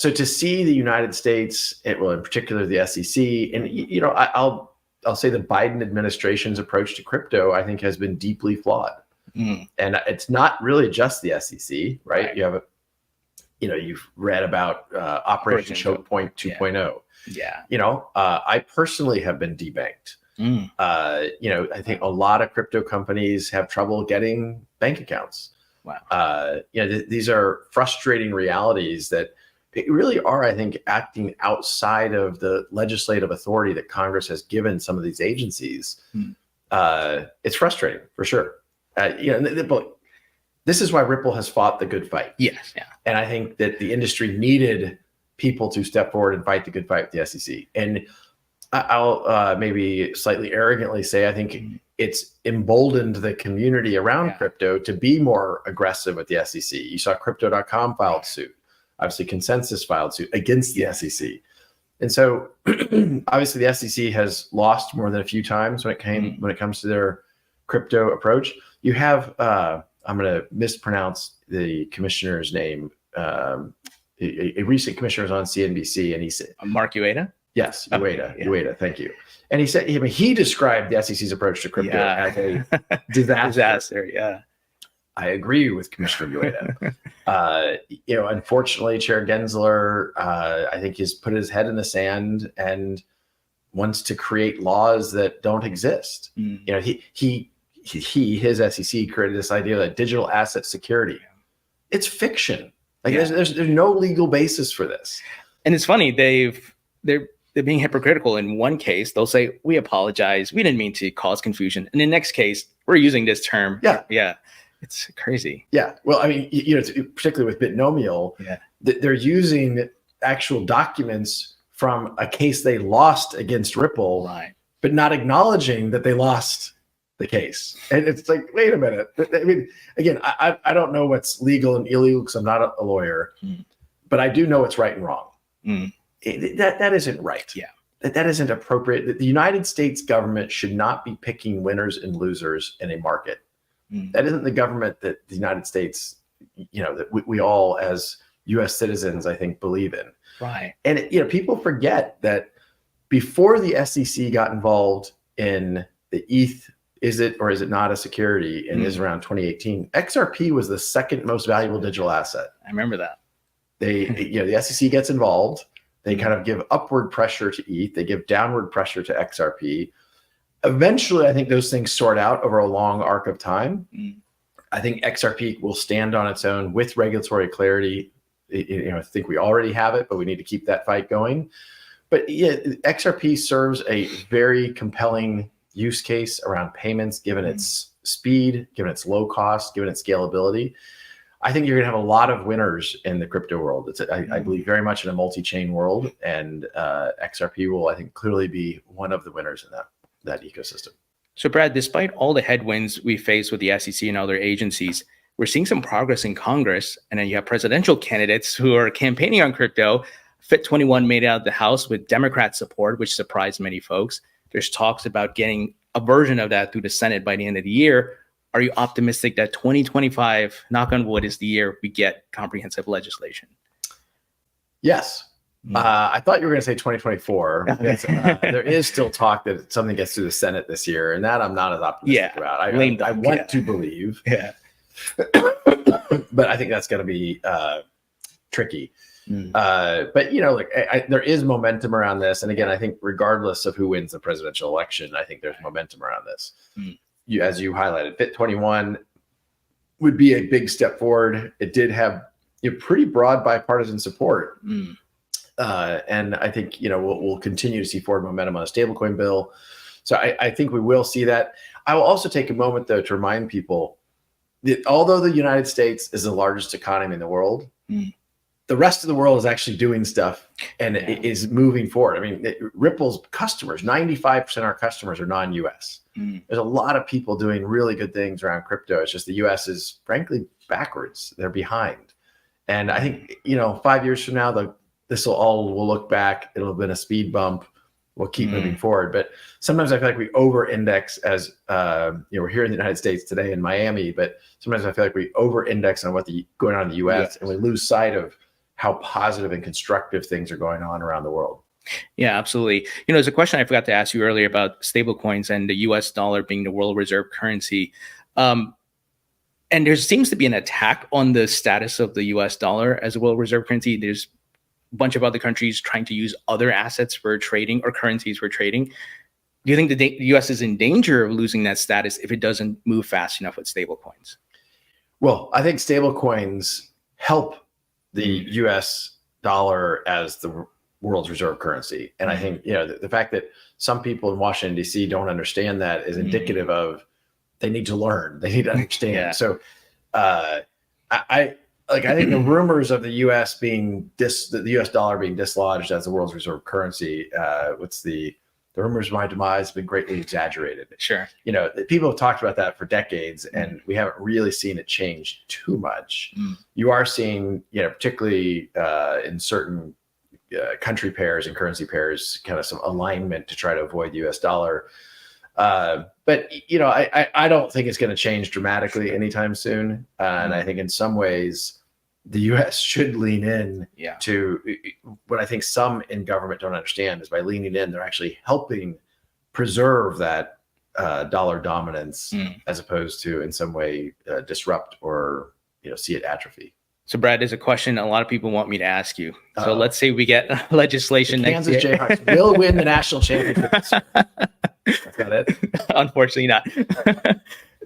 So to see the United States, well, in particular the SEC, and I'll say the Biden administration's approach to crypto, I think, has been deeply flawed. And it's not really just the SEC, right? You have you've read about Operation Choke Point 2.0. Yeah. I personally have been debanked. I think a lot of crypto companies have trouble getting bank accounts. Wow. These are frustrating realities that really are, I think, acting outside of the legislative authority that Congress has given some of these agencies. It's frustrating for sure. This is why Ripple has fought the good fight. Yes. Yeah. And I think that the industry needed people to step forward and fight the good fight with the SEC. And I'll maybe slightly arrogantly say, I think it's emboldened the community around crypto to be more aggressive with the SEC. You saw Crypto.com filed suit. Obviously, Consensus filed suit against the SEC. And so obviously the SEC has lost more than a few times when it comes to their crypto approach. You have, I'm going to mispronounce the commissioner's name. A recent commissioner was on CNBC, and he said, Mark Ueda? Yes, Ueda, thank you. And he said, he described the SEC's approach to crypto as a disaster. Yeah. I agree with Commissioner Ueda. Unfortunately, Chair Gensler, I think, has put his head in the sand and wants to create laws that don't exist. His SEC created this idea that digital asset security. It's fiction. There's no legal basis for this. And it's funny, they're being hypocritical. In one case, they'll say, we apologize, we didn't mean to cause confusion. And in the next case, we're using this term. Yeah. It's crazy. Yeah. Well, I mean, particularly with Binomial, they're using actual documents from a case they lost against Ripple, but not acknowledging that they lost the case. And it's like, wait a minute. I mean, again, I don't know what's legal and illegal because I'm not a lawyer, but I do know what's right and wrong. That isn't right. Yeah. That isn't appropriate. The United States government should not be picking winners and losers in a market. That isn't the government that the United States, that we all as U.S. citizens, I think, believe in. Right. And, people forget that before the SEC got involved in the ETH, is it or is it not a security, and is around 2018, XRP was the second most valuable digital asset. I remember that. The SEC gets involved. They kind of give upward pressure to ETH. They give downward pressure to XRP. Eventually, I think those things sort out over a long arc of time. I think XRP will stand on its own with regulatory clarity. I think we already have it, but we need to keep that fight going. But XRP serves a very compelling use case around payments, given its speed, given its low cost, given its scalability. I think you're going to have a lot of winners in the crypto world. I believe very much in a multi-chain world, and XRP will, I think, clearly be one of the winners in that ecosystem. So Brad, despite all the headwinds we face with the SEC and other agencies, we're seeing some progress in Congress. And then you have presidential candidates who are campaigning on crypto. FIT21 made it out of the House with Democrat support, which surprised many folks. There's talks about getting a version of that through the Senate by the end of the year. Are you optimistic that 2025, knock on wood, is the year we get comprehensive legislation? Yes. I thought you were going to say 2024. There is still talk that something gets through the Senate this year, and that I'm not as optimistic about. I want to believe, but I think that's going to be tricky. But there is momentum around this, and again, I think regardless of who wins the presidential election, I think there's momentum around this. As you highlighted, FIT21 would be a big step forward. It did have pretty broad bipartisan support. And I think, we'll continue to see forward momentum on a stablecoin bill. So I think we will see that. I will also take a moment, though, to remind people that although the United States is the largest economy in the world, the rest of the world is actually doing stuff and it is moving forward. I mean, Ripple's customers, 95% of our customers are non-US. There's a lot of people doing really good things around crypto. It's just the US is frankly backwards. They're behind. And I think, 5 years from now, we'll look back. It'll have been a speed bump. We'll keep moving forward. But sometimes I feel like we over-index as, we're here in the United States today in Miami, but sometimes I feel like we over-index on what's going on in the US and we lose sight of how positive and constructive things are going on around the world. Yeah, absolutely. There's a question I forgot to ask you earlier about stablecoins and the US dollar being the world reserve currency. And there seems to be an attack on the status of the US dollar as a world reserve currency. There's a bunch of other countries trying to use other assets for trading or currencies for trading. Do you think the US is in danger of losing that status if it doesn't move fast enough with stablecoins? Well, I think stablecoins help the US dollar as the world's reserve currency. And I think, the fact that some people in Washington, D.C. don't understand that is indicative of they need to learn, they need to understand. Yeah. So I think the rumors of the US being the US dollar being dislodged as the world's reserve currency, the rumors of my demise have been greatly exaggerated. Sure. People have talked about that for decades, and we haven't really seen it change too much. You are seeing, particularly in certain country pairs and currency pairs, kind of some alignment to try to avoid the US dollar. But I don't think it's going to change dramatically anytime soon. And I think in some ways, the U.S. should lean in to what I think some in government don't understand is by leaning in, they're actually helping preserve that dollar dominance as opposed to in some way disrupt or see it atrophy. So Brad, there's a question a lot of people want me to ask you. So let's say we get legislation next year. Kansas Jayhawks will win the national championship this year. That's not it. Unfortunately not.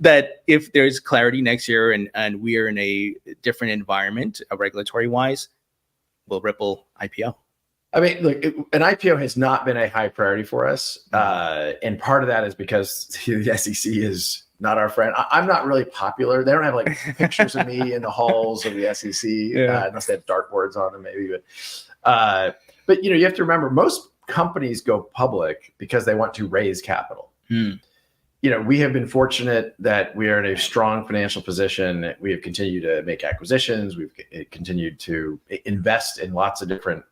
That if there's clarity next year and we are in a different environment, regulatory wise, will Ripple IPO? I mean, look, an IPO has not been a high priority for us. And part of that is because the SEC is not our friend. I'm not really popular. They don't have like pictures of me in the halls of the SEC, unless they have dartboards on them maybe. But you have to remember, most companies go public because they want to raise capital. We have been fortunate that we are in a strong financial position. We have continued to make acquisitions. We've continued to invest in lots of different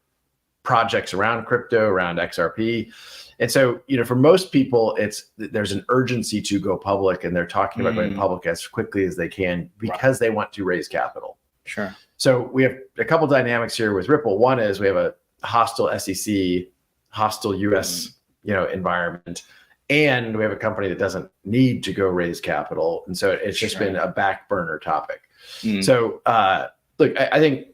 projects around crypto, around XRP. And so, for most people, there's an urgency to go public, and they're talking about going public as quickly as they can because they want to raise capital. Sure. So we have a couple dynamics here with Ripple. One is we have a hostile SEC, hostile US, environment. And we have a company that doesn't need to go raise capital. And so it's just been a back burner topic. So look, I think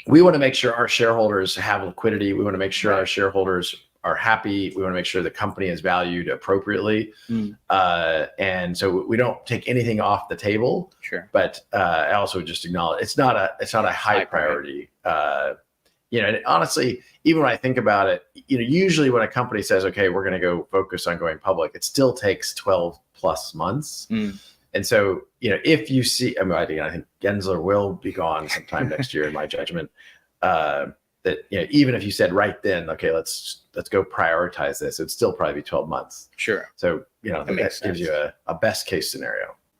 we want to make sure our shareholders have liquidity. We want to make sure our shareholders are happy. We want to make sure the company is valued appropriately. And so we don't take anything off the table. Sure. But I also just acknowledge it's not a high priority. And honestly, even when I think about it, usually when a company says, okay, we're going to go focus on going public, it still takes 12 plus months. And so, if you see, I think Gensler will be gone sometime next year, in my judgment, that, even if you said right then, okay, let's go prioritize this, it'd still probably be 12 months. Sure. So, that gives you a best case scenario.